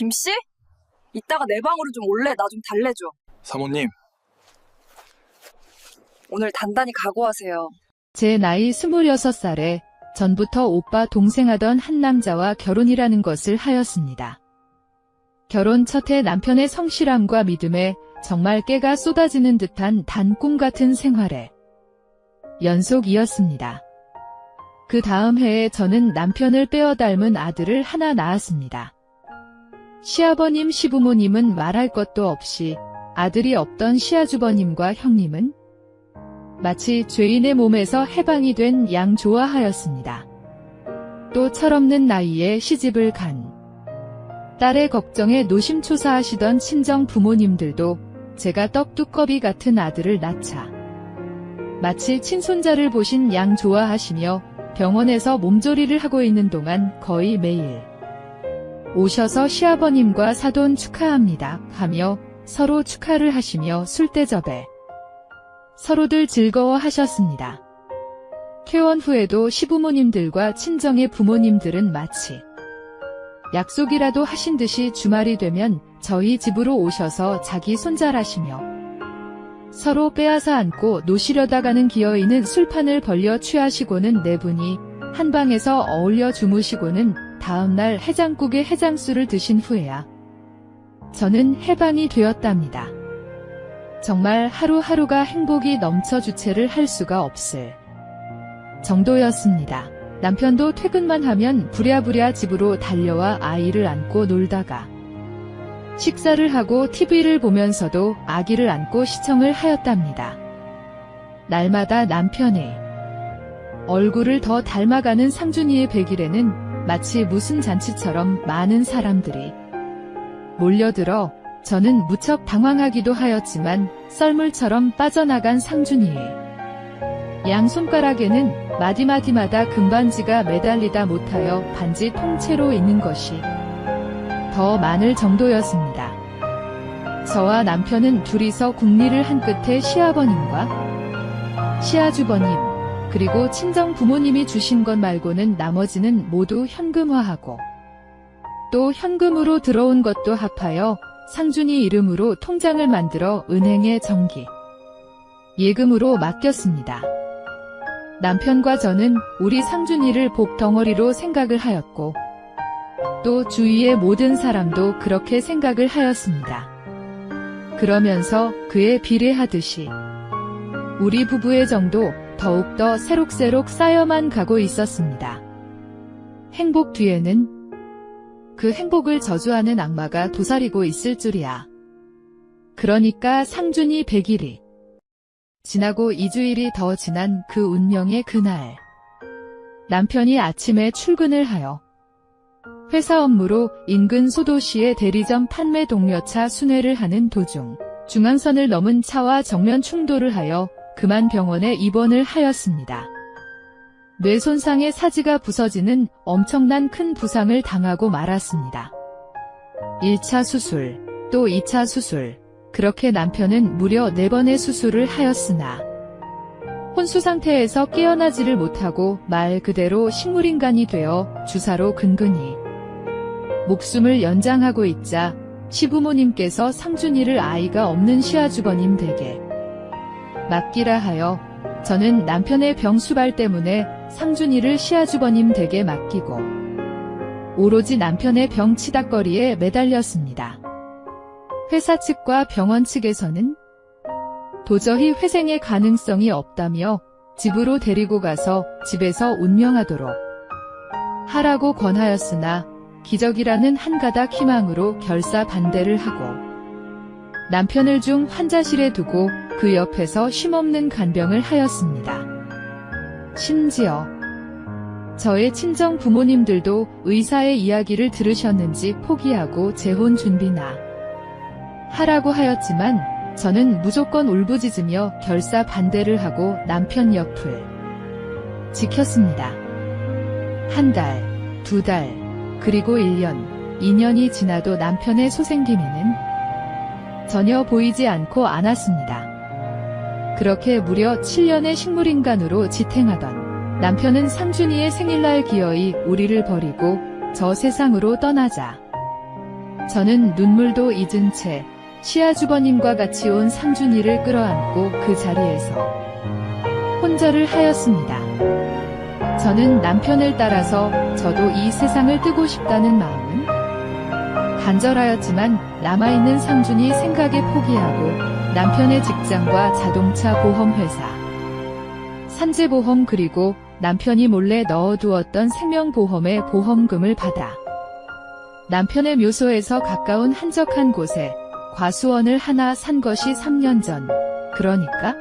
김씨? 이따가 내 방으로 좀 올래. 나 좀 달래줘. 사모님, 오늘 단단히 각오하세요. 제 나이 26살에 전부터 오빠 동생하던 한 남자와 결혼이라는 것을 하였습니다. 결혼 첫해 남편의 성실함과 믿음에 정말 깨가 쏟아지는 듯한 단 꿈 같은 생활에 연속이었습니다. 그 다음 해에 저는 남편을 빼어 닮은 아들을 하나 낳았습니다. 시아버님, 시부모님은 말할 것도 없이 아들이 없던 시아주버님과 형님은 마치 죄인의 몸에서 해방이 된 양 좋아하였습니다. 또 철없는 나이에 시집을 간 딸의 걱정에 노심초사하시던 친정 부모님들도 제가 떡두꺼비 같은 아들을 낳자 마치 친손자를 보신 양 좋아하시며 병원에서 몸조리를 하고 있는 동안 거의 매일 오셔서 시아버님과 사돈 축하합니다 하며 서로 축하를 하시며 술대접에 서로들 즐거워하셨습니다. 퇴원 후에도 시부모님들과 친정의 부모님들은 마치 약속이라도 하신 듯이 주말이 되면 저희 집으로 오셔서 자기 손잘하시며 서로 빼앗아 안고 노시려다 가는 기어이는 술판을 벌려 취하시고는 네 분이 한 방에서 어울려 주무시고는 다음날 해장국에 해장술을 드신 후에야 저는 해방이 되었답니다. 정말 하루하루가 행복이 넘쳐 주체를 할 수가 없을 정도였습니다. 남편도 퇴근만 하면 부랴부랴 집으로 달려와 아이를 안고 놀다가 식사를 하고 TV를 보면서도 아기를 안고 시청을 하였답니다. 날마다 남편의 얼굴을 더 닮아가는 상준이의 100일에는 마치 무슨 잔치처럼 많은 사람들이 몰려들어 저는 무척 당황하기도 하였지만 썰물처럼 빠져나간 상준이의 양손가락에는 마디마디마다 금반지가 매달리다 못하여 반지 통째로 있는 것이 더 많을 정도였습니다. 저와 남편은 둘이서 국리를 한 끝에 시아버님과 시아주버님 그리고 친정 부모님이 주신 것 말고는 나머지는 모두 현금화하고 또 현금으로 들어온 것도 합하여 상준이 이름으로 통장을 만들어 은행에 정기 예금으로 맡겼습니다. 남편과 저는 우리 상준이를 복덩어리로 생각을 하였고 또 주위의 모든 사람도 그렇게 생각을 하였습니다. 그러면서 그에 비례하듯이 우리 부부의 정도 더욱더 새록새록 쌓여만 가고 있었습니다. 행복 뒤에는 그 행복을 저주하는 악마가 도사리고 있을 줄이야. 그러니까 상준이 100일이 지나고 2주일이 더 지난 그 운명의 그날 남편이 아침에 출근을 하여 회사 업무로 인근 소도시의 대리점 판매 동료차 순회를 하는 도중 중앙선을 넘은 차와 정면 충돌을 하여 그만 병원에 입원을 하였습니다. 뇌 손상에 사지가 부서지는 엄청난 큰 부상을 당하고 말았습니다. 1차 수술, 또 2차 수술, 그렇게 남편은 무려 4번의 수술을 하였으나 혼수 상태에서 깨어나지를 못하고 말 그대로 식물인간이 되어 주사로 근근히 목숨을 연장하고 있자 시부모님께서 상준이를 아이가 없는 시아주버님 댁에 맡기라 하여 저는 남편의 병수발 때문에 상준이를 시아주버님 댁에 맡기고 오로지 남편의 병치닥거리에 매달렸습니다. 회사 측과 병원 측에서는 도저히 회생의 가능성이 없다며 집으로 데리고 가서 집에서 운명하도록 하라고 권하였으나 기적이라는 한 가닥 희망으로 결사 반대를 하고 남편을 중 환자실에 두고 그 옆에서 쉼없는 간병을 하였습니다. 심지어 저의 친정 부모님들도 의사의 이야기를 들으셨는지 포기하고 재혼 준비나 하라고 하였지만 저는 무조건 울부짖으며 결사 반대를 하고 남편 옆을 지켰습니다. 한 달, 2달, 그리고 1년, 2년이 지나도 남편의 소생기미는 전혀 보이지 않고 않았습니다. 그렇게 무려 7년의 식물인간으로 지탱하던 남편은 상준이의 생일날 기어이 우리를 버리고 저 세상으로 떠나자 저는 눈물도 잊은 채 시아주버님과 같이 온 상준이를 끌어안고 그 자리에서 혼절을 하였습니다. 저는 남편을 따라서 저도 이 세상을 뜨고 싶다는 마음은 간절하였지만 남아있는 상준이 생각에 포기하고 남편의 직장과 자동차 보험회사, 산재보험 그리고 남편이 몰래 넣어두었던 생명보험의 보험금을 받아 남편의 묘소에서 가까운 한적한 곳에 과수원을 하나 산 것이 3년 전, 그러니까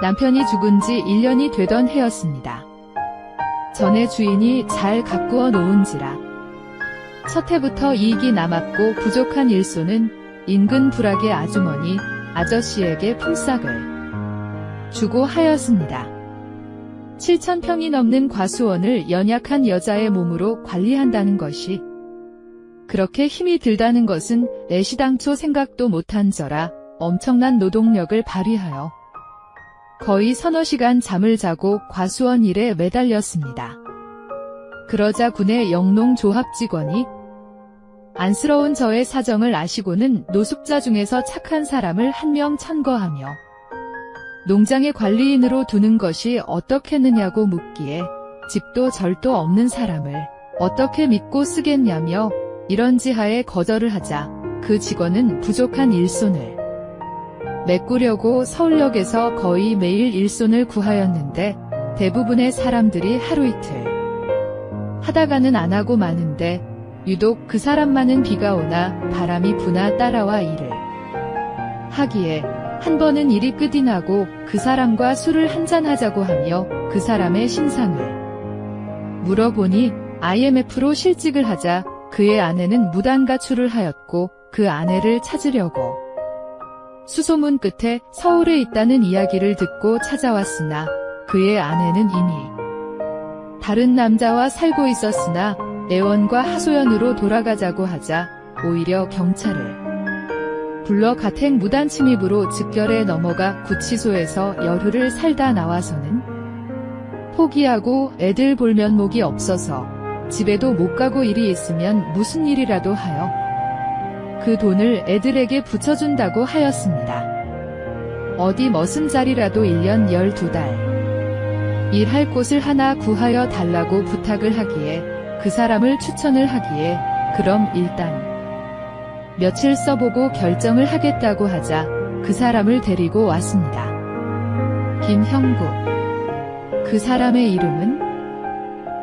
남편이 죽은 지 1년이 되던 해였습니다. 전에 주인이 잘 가꾸어 놓은지라 첫 해부터 이익이 남았고 부족한 일손은 인근 불악의 아주머니, 아저씨에게 품삯을 주고 하였습니다. 7,000평이 넘는 과수원을 연약한 여자의 몸으로 관리한다는 것이 그렇게 힘이 들다는 것은 애시당초 생각도 못한 저라 엄청난 노동력을 발휘하여 거의 서너 시간 잠을 자고 과수원 일에 매달렸습니다. 그러자 군의 영농조합 직원이 안쓰러운 저의 사정을 아시고는 노숙자 중에서 착한 사람을 한 명 천거하며 농장의 관리인으로 두는 것이 어떻겠느냐고 묻기에 집도 절도 없는 사람을 어떻게 믿고 쓰겠냐며 이런지하에 거절을 하자 그 직원은 부족한 일손을 메꾸려고 서울역에서 거의 매일 일손을 구하였는데 대부분의 사람들이 하루 이틀 하다가는 안 하고 마는데 유독 그 사람만은 비가 오나 바람이 부나 따라와 일을 하기에 한 번은 일이 끝이 나고 그 사람과 술을 한잔하자고 하며 그 사람의 신상을 물어보니 IMF로 실직을 하자 그의 아내는 무단 가출을 하였고 그 아내를 찾으려고 수소문 끝에 서울에 있다는 이야기를 듣고 찾아왔으나 그의 아내는 이미 다른 남자와 살고 있었으나 애원과 하소연으로 돌아가자고 하자 오히려 경찰을 불러 가택 무단 침입으로 즉결에 넘어가 구치소에서 열흘을 살다 나와서는 포기하고 애들 볼 면목이 없어서 집에도 못 가고 일이 있으면 무슨 일이라도 하여 그 돈을 애들에게 붙여준다고 하였습니다. 어디 머슴자리라도 1년 12달 일할 곳을 하나 구하여 달라고 부탁을 하기에 그 사람을 추천을 하기에 그럼 일단 며칠 써보고 결정을 하겠다고 하자 그 사람을 데리고 왔습니다. 김형국. 그 사람의 이름은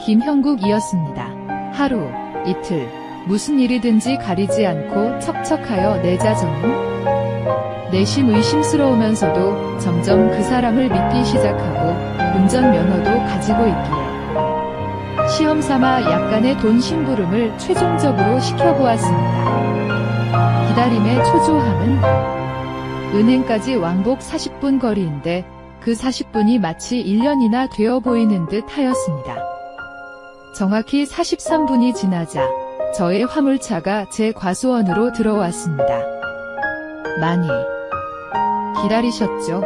김형국이었습니다. 하루, 이틀, 무슨 일이든지 가리지 않고 척척하여 내자정은 내심 의심스러우면서도 점점 그 사람을 믿기 시작하고 운전면허도 가지고 있기에 시험삼아 약간의 돈 심부름을 최종적으로 시켜보았습니다. 기다림의 초조함은 은행까지 왕복 40분 거리인데 그 40분이 마치 1년이나 되어 보이는 듯 하였습니다. 정확히 43분이 지나자 저의 화물차가 제 과수원으로 들어왔습니다. 많이 기다리셨죠?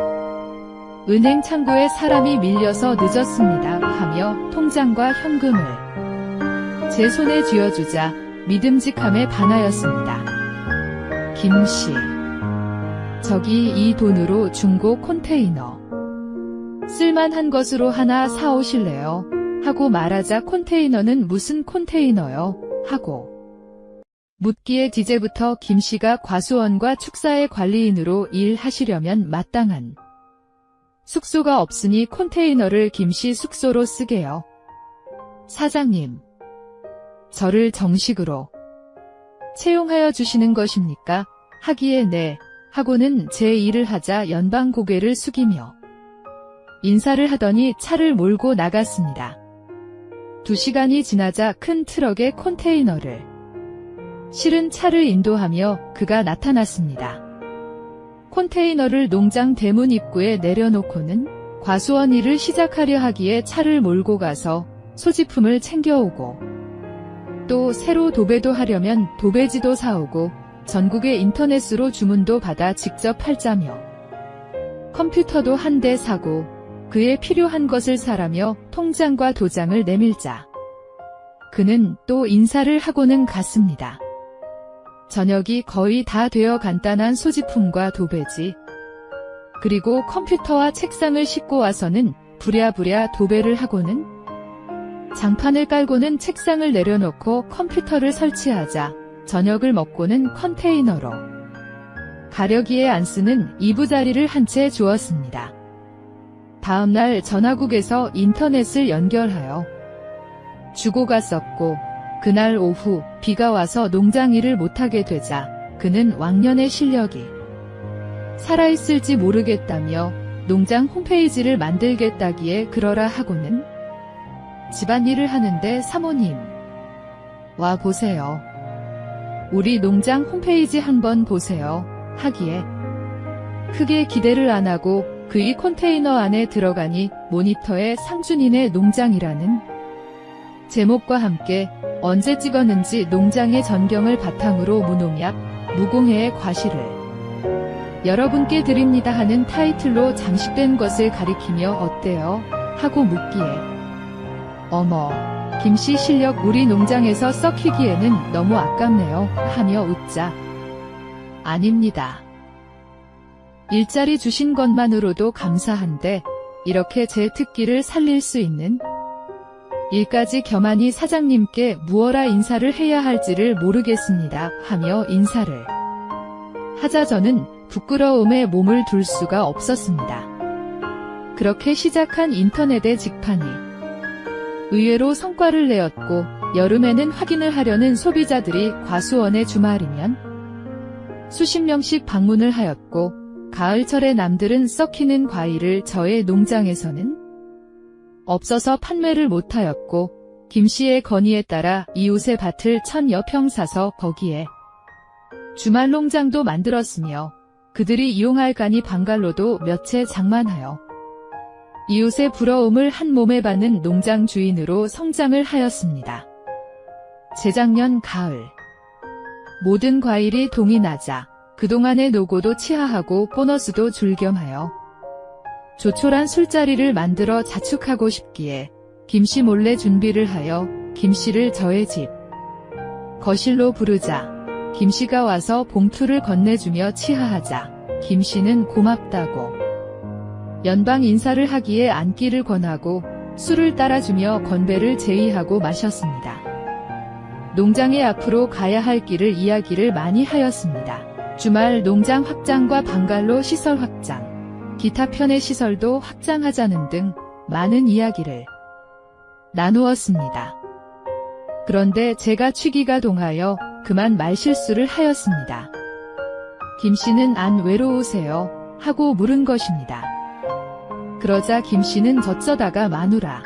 은행 창구에 사람이 밀려서 늦었습니다 하며 통장과 현금을 제 손에 쥐어주자 믿음직함에 반하였습니다. 김씨, 저기 이 돈으로 중고 컨테이너 쓸만한 것으로 하나 사오실래요? 하고 말하자 컨테이너는 무슨 컨테이너요? 하고 묻기에 이제부터 김씨가 과수원과 축사의 관리인으로 일하시려면 마땅한 숙소가 없으니 컨테이너를 김씨 숙소로 쓰게요. 사장님, 저를 정식으로 채용하여 주시는 것입니까? 하기에 네, 하고는 제 일을 하자 연방 고개를 숙이며 인사를 하더니 차를 몰고 나갔습니다. 2시간이 지나자 큰 트럭에 컨테이너를 실은 차를 인도하며 그가 나타났습니다. 컨테이너를 농장 대문 입구에 내려놓고는 과수원 일을 시작하려 하기에 차를 몰고 가서 소지품을 챙겨오고 또 새로 도배도 하려면 도배지도 사오고 전국의 인터넷으로 주문도 받아 직접 팔자며 컴퓨터도 한 대 사고 그에 필요한 것을 사라며 통장과 도장을 내밀자 그는 또 인사를 하고는 갔습니다. 저녁이 거의 다 되어 간단한 소지품과 도배지, 그리고 컴퓨터와 책상을 싣고 와서는 부랴부랴 도배를 하고는 장판을 깔고는 책상을 내려놓고 컴퓨터를 설치하자 저녁을 먹고는 컨테이너로 가려기에 안 쓰는 이부자리를 한 채 주었습니다. 다음날 전화국에서 인터넷을 연결하여 주고 갔었고 그날 오후 비가 와서 농장 일을 못하게 되자 그는 왕년의 실력이 살아있을지 모르겠다며 농장 홈페이지를 만들겠다기에 그러라 하고는 집안일을 하는데 사모님 와 보세요. 우리 농장 홈페이지 한번 보세요 하기에 크게 기대를 안 하고 그의 컨테이너 안에 들어가니 모니터에 상준이네 농장이라는 제목과 함께 언제 찍었는지 농장의 전경을 바탕으로 무농약, 무공해의 과실을 여러분께 드립니다 하는 타이틀로 장식된 것을 가리키며 어때요? 하고 묻기에 어머, 김씨 실력 우리 농장에서 썩히기에는 너무 아깝네요 하며 웃자 아닙니다. 일자리 주신 것만으로도 감사한데 이렇게 제 특기를 살릴 수 있는 일까지 겸하니 사장님께 무어라 인사를 해야 할지를 모르겠습니다 하며 인사를 하자 저는 부끄러움에 몸을 둘 수가 없었습니다. 그렇게 시작한 인터넷의 직판이 의외로 성과를 내었고 여름에는 확인을 하려는 소비자들이 과수원의 주말이면 수십 명씩 방문을 하였고 가을철에 남들은 썩히는 과일을 저의 농장에서는 없어서 판매를 못하였고 김씨의 건의에 따라 이웃의 밭을 1000여 평 사서 거기에 주말 농장도 만들었으며 그들이 이용할 간이 방갈로도 몇 채 장만하여 이웃의 부러움을 한 몸에 받는 농장 주인으로 성장을 하였습니다. 재작년 가을 모든 과일이 동이 나자 그동안의 노고도 치하하고 보너스도 줄겸하여 조촐한 술자리를 만들어 자축하고 싶기에 김씨 몰래 준비를 하여 김씨를 저의 집 거실로 부르자 김씨가 와서 봉투를 건네주며 치하하자 김씨는 고맙다고 연방 인사를 하기에 앉기를 권하고 술을 따라주며 건배를 제의하고 마셨습니다. 농장에 앞으로 가야 할 길을 이야기를 많이 하였습니다. 주말 농장 확장과 방갈로 시설 확장, 기타 편의 시설도 확장하자는 등 많은 이야기를 나누었습니다. 그런데 제가 취기가 동하여 그만 말실수를 하였습니다. 김씨는 안 외로우세요? 하고 물은 것입니다. 그러자 김씨는 저쩌다가 마누라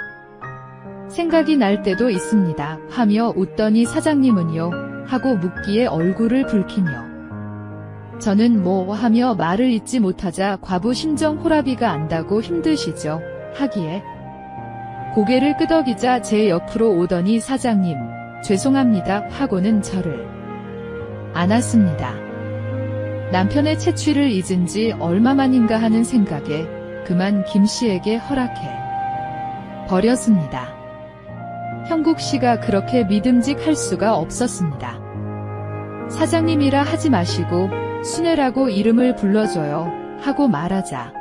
생각이 날 때도 있습니다 하며 웃더니 사장님은요? 하고 묻기에 얼굴을 붉히며 저는 뭐 하며 말을 잇지 못하자 과부 심정 호라비가 안다고 힘드시죠? 하기에 고개를 끄덕이자 제 옆으로 오더니 사장님 죄송합니다 하고는 저를 안았습니다. 남편의 채취를 잊은 지 얼마만인가 하는 생각에 그만 김씨에게 허락해 버렸습니다. 형국씨가 그렇게 믿음직할 수가 없었습니다. 사장님이라 하지 마시고 순애라고 이름을 불러줘요 하고 말하자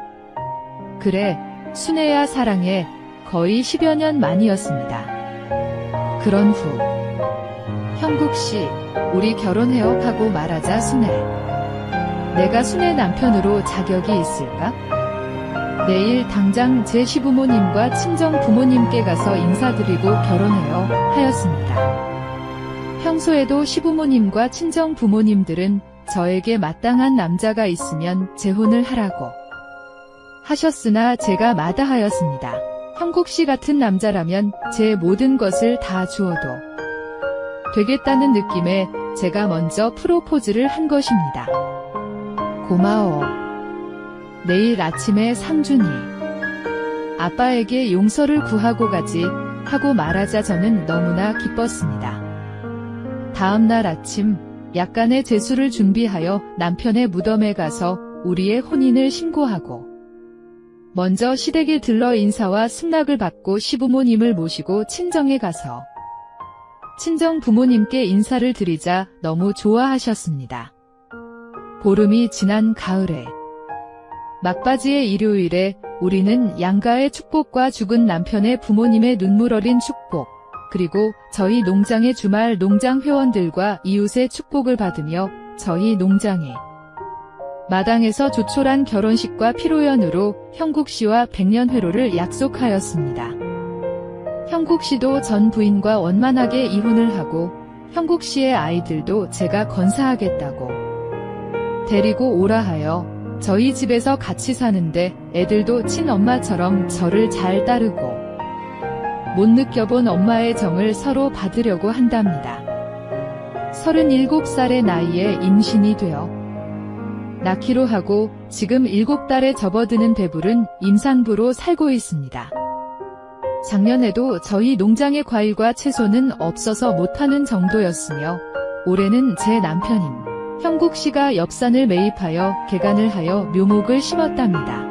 그래 순애야 사랑해 거의 10여 년 만이었습니다. 그런 후 형국씨 우리 결혼해요 하고 말하자 순애 내가 순애 남편으로 자격이 있을까? 내일 당장 제 시부모님과 친정 부모님께 가서 인사드리고 결혼해요 하였습니다. 평소에도 시부모님과 친정 부모님들은 저에게 마땅한 남자가 있으면 재혼을 하라고 하셨으나 제가 마다하였습니다. 형국씨 같은 남자라면 제 모든 것을 다 주어도 되겠다는 느낌에 제가 먼저 프로포즈를 한 것입니다. 고마워. 내일 아침에 상준이 아빠에게 용서를 구하고 가지 하고 말하자 저는 너무나 기뻤습니다. 다음날 아침 약간의 제수를 준비하여 남편의 무덤에 가서 우리의 혼인을 신고하고 먼저 시댁에 들러 인사와 승낙을 받고 시부모님을 모시고 친정에 가서 친정 부모님께 인사를 드리자 너무 좋아하셨습니다. 보름이 지난 가을에 막바지의 일요일에 우리는 양가의 축복과 죽은 남편의 부모님의 눈물 어린 축복, 그리고 저희 농장의 주말 농장 회원들과 이웃의 축복을 받으며 저희 농장의 마당에서 조촐한 결혼식과 피로연으로 형국 씨와 백년회로를 약속하였습니다. 형국 씨도 전 부인과 원만하게 이혼을 하고 형국 씨의 아이들도 제가 건사하겠다고 데리고 오라 하여 저희 집에서 같이 사는데 애들도 친엄마처럼 저를 잘 따르고 못 느껴본 엄마의 정을 서로 받으려고 한답니다. 37살의 나이에 임신이 되어 낳기로 하고 지금 7달에 접어드는 배불은 임산부로 살고 있습니다. 작년에도 저희 농장의 과일과 채소는 없어서 못하는 정도였으며 올해는 제 남편인 형국 씨가 엽산을 매입하여 개간을 하여 묘목을 심었답니다.